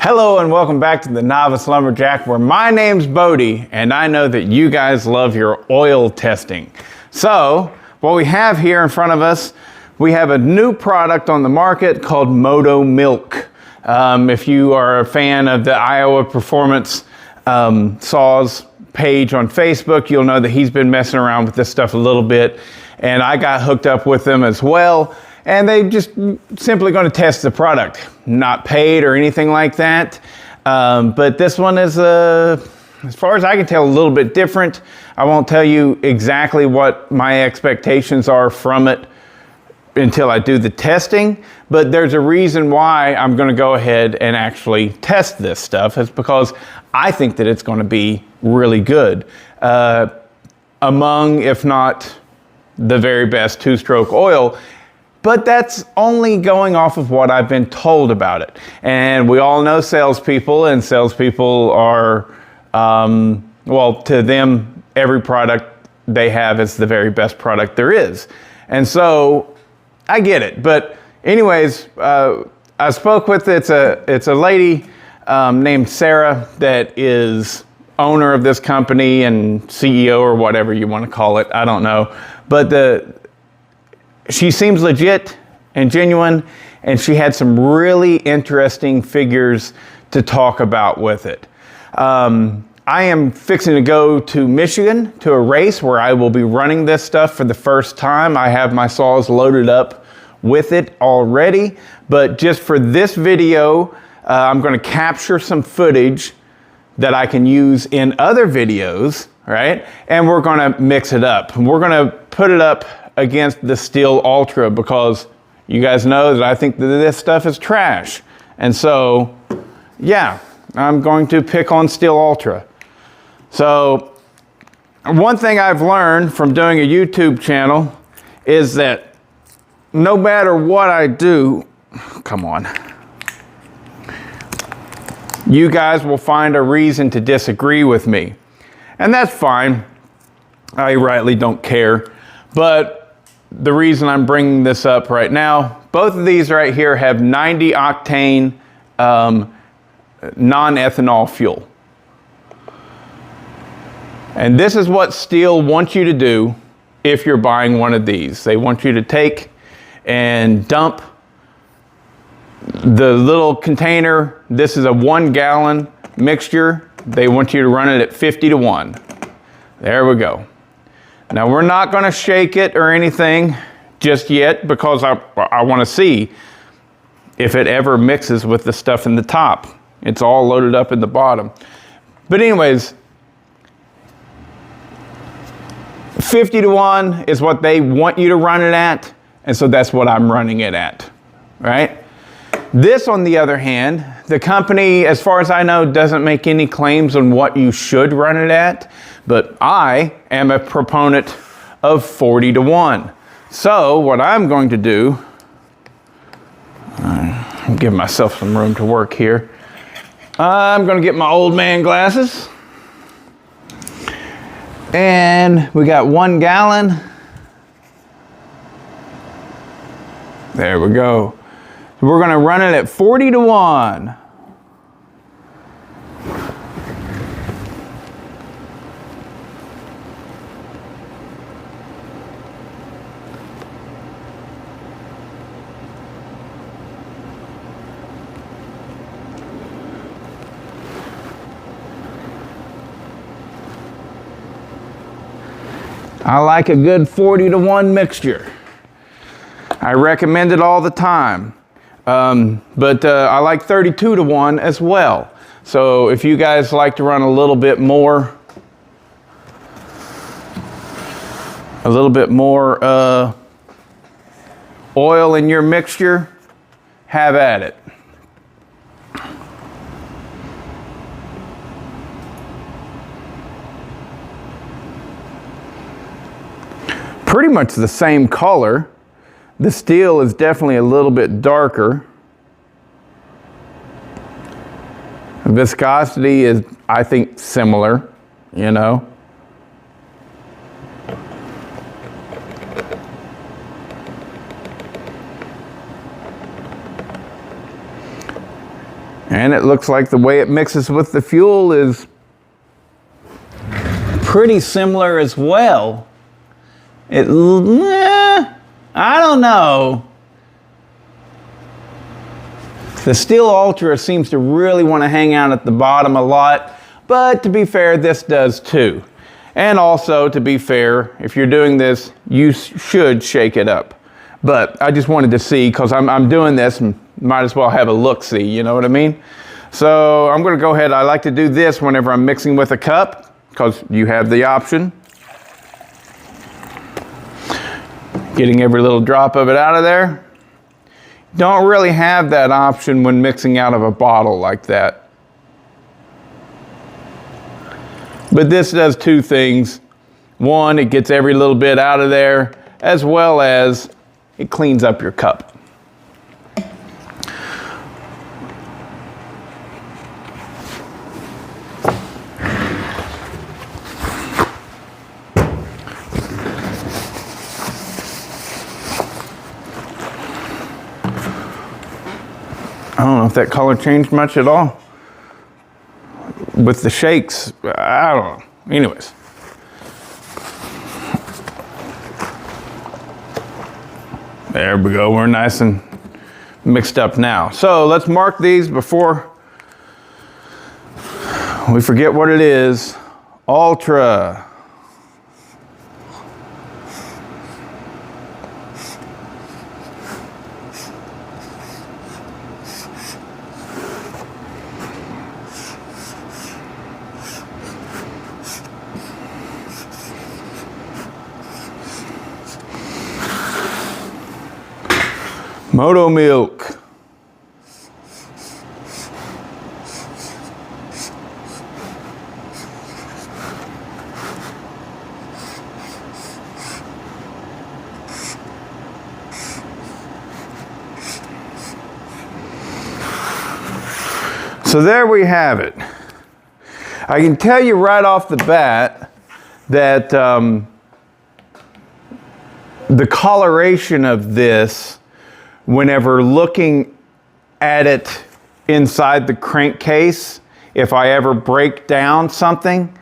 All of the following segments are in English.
Hello and welcome back to the Novice Lumberjack, where my name's Bodie and I know that you guys love your oil testing. So what we have here in front of us, we have a new product on the market called Moto Milk. If you are a fan of the Iowa Performance Saws page on Facebook, you'll know that he's been messing around with this stuff a little bit, and I got hooked up with them as well. And they just simply going to test the product, not paid or anything like that. But this one is, as far as I can tell, a little bit different. I won't tell you exactly what my expectations are from it until I do the testing, but there's a reason why I'm going to go ahead and actually test this stuff. It's because I think that it's going to be really good. Among, if not the very best two-stroke oil. But that's only going off of what I've been told about it. And we all know salespeople, and salespeople are, well, to them, every product they have is the very best product there is. And so I get it. But anyways, I spoke with, it's a lady named Sarah that is owner of this company and CEO or whatever you want to call it. I don't know. But she seems legit and genuine, and she had some really interesting figures to talk about with it. I am fixing to go to Michigan to a race where I will be running this stuff for the first time. I have my saws loaded up with it already, but just for this video, I'm going to capture some footage that I can use in other videos, right? And we're going to mix it up. We're going to put it up against the Stihl Ultra, because you guys know that I think that this stuff is trash. And so, yeah, I'm going to pick on Stihl Ultra. So, one thing I've learned from doing a YouTube channel is that no matter what I do, come on, you guys will find a reason to disagree with me. And that's fine. I rightly don't care. But the reason I'm bringing this up right now, both of these right here have 90 octane non-ethanol fuel. And this is what Stihl wants you to do if you're buying one of these. They want you to take and dump the little container. This is a 1 gallon mixture. They want you to run it at 50-1. There we go. Now, we're not going to shake it or anything just yet, because I want to see if it ever mixes with the stuff in the top. It's all loaded up in the bottom. But anyways, 50-1 is what they want you to run it at, and so that's what I'm running it at, right? This, on the other hand, the company, as far as I know, doesn't make any claims on what you should run it at, but I am a proponent of 40-1. So what I'm going to do, I'll give myself some room to work here. I'm going to get my old man glasses. And we got 1 gallon. There we go. We're going to run it at 40-1. I like a good 40-1 mixture. I recommend it all the time. But I like 32-1 as well. So if you guys like to run a little bit more oil in your mixture, have at it. Pretty much the same color. The Stihl is definitely a little bit darker. Viscosity is, I think, similar, you know. And it looks like the way it mixes with the fuel is pretty similar as well. I don't know. The Stihl Ultra seems to really want to hang out at the bottom a lot, but to be fair, this does too. And also, to be fair, if you're doing this, you should shake it up. But I just wanted to see, because I'm doing this, and might as well have a look-see, you know what I mean? So I'm going to go ahead. I like to do this whenever I'm mixing with a cup, because you have the option. Getting every little drop of it out of there. Don't really have that option when mixing out of a bottle like that. But this does two things. One, it gets every little bit out of there, as well as it cleans up your cup. I don't know if that color changed much at all. With the shakes, I don't know. Anyways. There we go, we're nice and mixed up now. So let's mark these before we forget what it is. Ultra. Moto Milk. So there we have it. I can tell you right off the bat that the coloration of this, whenever looking at it inside the crankcase, if I ever break down something,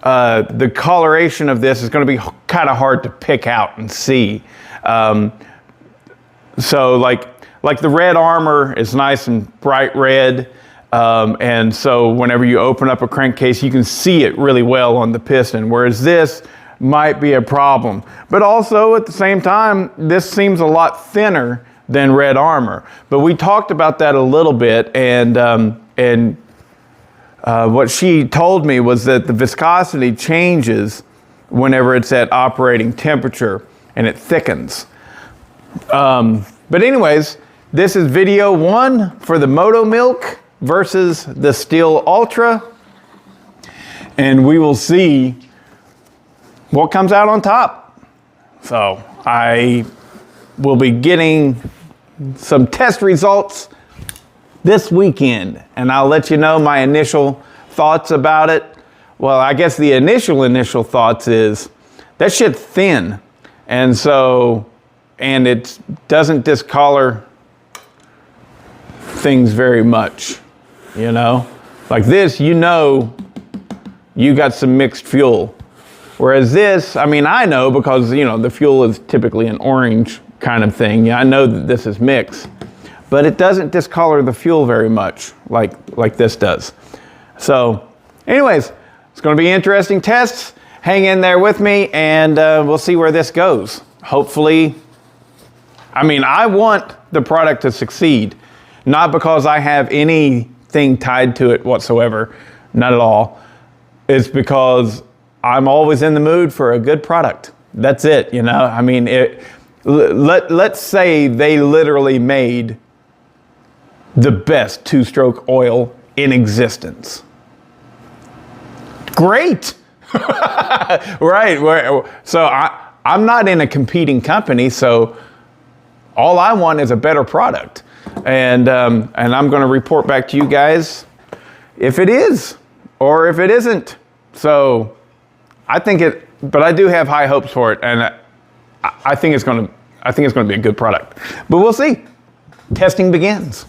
the coloration of this is going to be kind of hard to pick out and see. So like the red armor is nice and bright red, and so whenever you open up a crankcase, you can see it really well on the piston, whereas this might be a problem. But also at the same time, this seems a lot thinner than red armor. But we talked about that a little bit, and what she told me was that the viscosity changes whenever it's at operating temperature, and it thickens. But anyways, this is video 1 for the Moto Milk versus the Stihl Ultra, and we will see what comes out on top. So I will be getting some test results this weekend, and I'll let you know my initial thoughts about it. Well, I guess the initial thoughts is that shit's thin, and it doesn't discolor things very much, you know? Like this, you know you got some mixed fuel. Whereas this, I mean, I know because, you know, the fuel is typically an orange kind of thing. Yeah, I know that this is mixed, but it doesn't discolor the fuel very much like this does. So anyways, it's going to be interesting tests. Hang in there with me, and we'll see where this goes. Hopefully, I mean, I want the product to succeed, not because I have anything tied to it whatsoever, not at all. It's because I'm always in the mood for a good product. That's it, you know? I mean, let's say they literally made the best 2-stroke oil in existence. Great! Right, so I'm not in a competing company, so all I want is a better product. And I'm gonna report back to you guys if it is, or if it isn't. So I think but I do have high hopes for it, and I think it's gonna be a good product. But we'll see. Testing begins.